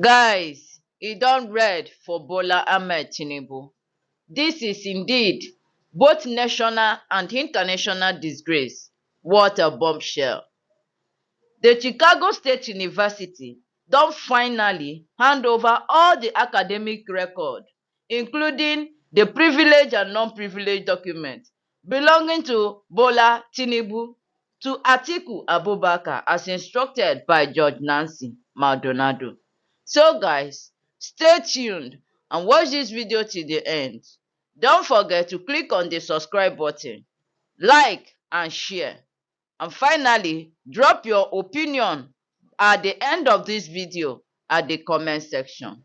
Guys, e don red for Bola Ahmed Tinubu. Dis is indeed both national and international disgrace. What a bombshell. The Chicago State University don finally hand over all the academic record, including the privilege and non-privilege documents belonging to Bola Tinubu, to Atiku Abubakar as instructed by Judge Nancy Maldonado. So guys, stay tuned and watch this video till the end. Don't forget to click on the subscribe button, like and share. And finally, drop your opinion at the end of this video at the comment section.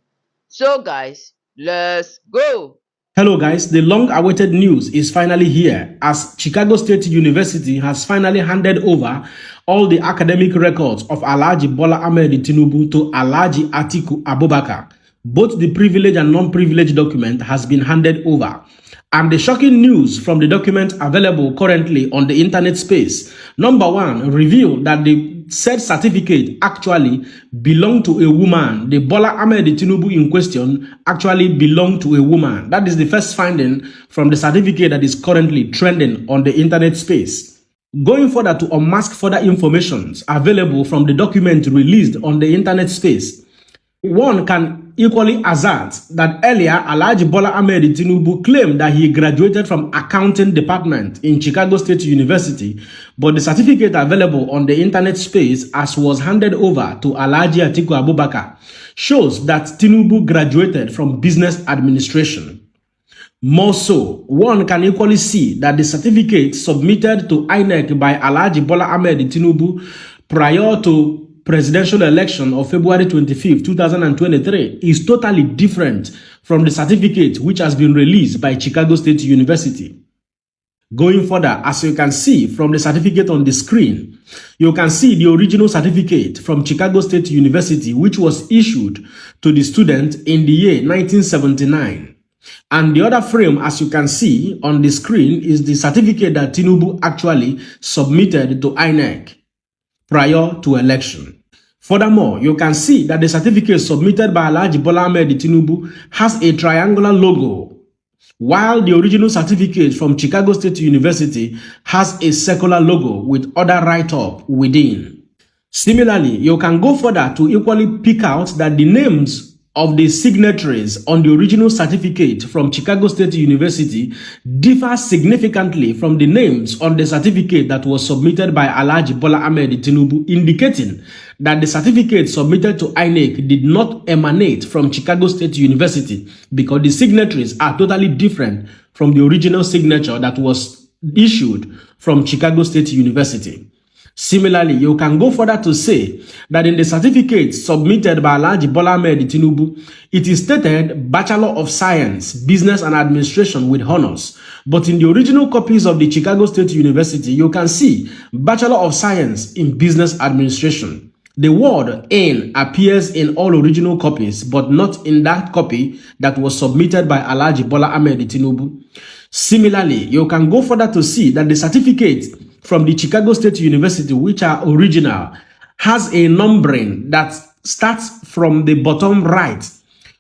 So guys, let's go. Hello guys, the long-awaited news is finally here as Chicago State University has finally handed over all the academic records of Alhaji Bola Ahmed Tinubu to Alhaji Atiku Abubakar. Both the privilege and non-privilege document has been handed over. And the shocking news from the document available currently on the internet space, number one, revealed that the said certificate actually belonged to a woman. The Bola Ahmed Tinubu in question actually belonged to a woman. That is the first finding from the certificate that is currently trending on the internet space. Going further to unmask further information available from the document released on the internet space, one can equally assert that earlier Alhaji Bola Ahmed Tinubu claimed that he graduated from accounting department in Chicago State University, but the certificate available on the internet space as was handed over to Alhaji Atiku Abubakar shows that Tinubu graduated from business administration. More so, one can equally see that the certificate submitted to INEC by Alhaji Bola Ahmed Tinubu prior to presidential election of February 25, 2023 is totally different from the certificate which has been released by Chicago State University. Going further, as you can see from the certificate on the screen, you can see the original certificate from Chicago State University which was issued to the student in the year 1979. And the other frame, as you can see on the screen, is the certificate that Tinubu actually submitted to INEC prior to election. Furthermore, you can see that the certificate submitted by Alhaji Bola Ahmed Tinubu has a triangular logo, while the original certificate from Chicago State University has a circular logo with other write-up within. Similarly, you can go further to equally pick out that the names of the signatories on the original certificate from Chicago State University differ significantly from the names on the certificate that was submitted by Alhaji Bola Ahmed Tinubu, indicating that the certificate submitted to INEC did not emanate from Chicago State University because the signatories are totally different from the original signature that was issued from Chicago State University. Similarly, you can go further to say that in the certificate submitted by Alhaji Bola Ahmed Tinubu, it is stated Bachelor of Science, Business and Administration with honors. But in the original copies of the Chicago State University, you can see Bachelor of Science in Business Administration. The word "in" appears in all original copies, but not in that copy that was submitted by Alhaji Bola Ahmed Tinubu. Similarly, you can go further to see that the certificate from the Chicago State University, which are original, has a numbering that starts from the bottom right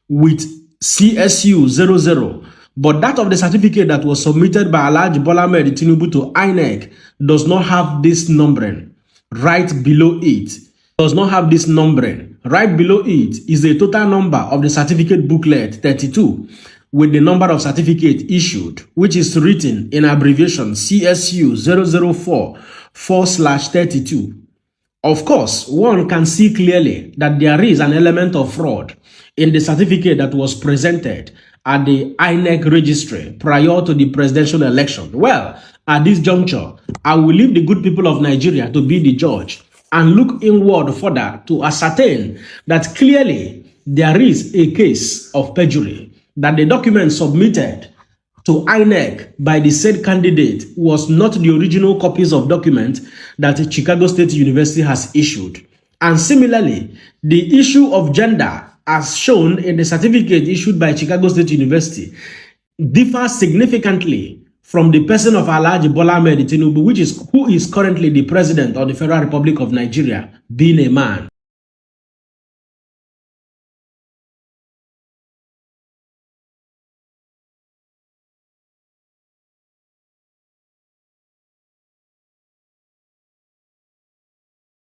with CSU 00. But that of the certificate that was submitted by Alhaji Bola Ahmed Tinubu to INEC does not have this numbering. Right below it does not have this numbering. Right below it is the total number of the certificate booklet 32 with the number of certificate issued, which is written in abbreviation CSU 004/32. Of course, one can see clearly that there is an element of fraud in the certificate that was presented at the INEC registry prior to the presidential election. Well, at this juncture, I will leave the good people of Nigeria to be the judge and look inward further to ascertain that clearly there is a case of perjury, that the document submitted to INEC by the said candidate was not the original copies of document that Chicago State University has issued. And similarly, the issue of gender as shown in the certificate issued by Chicago State University differs significantly from the person of Alhaji Bola Ahmed Tinubu, who is currently the president of the Federal Republic of Nigeria, being a man.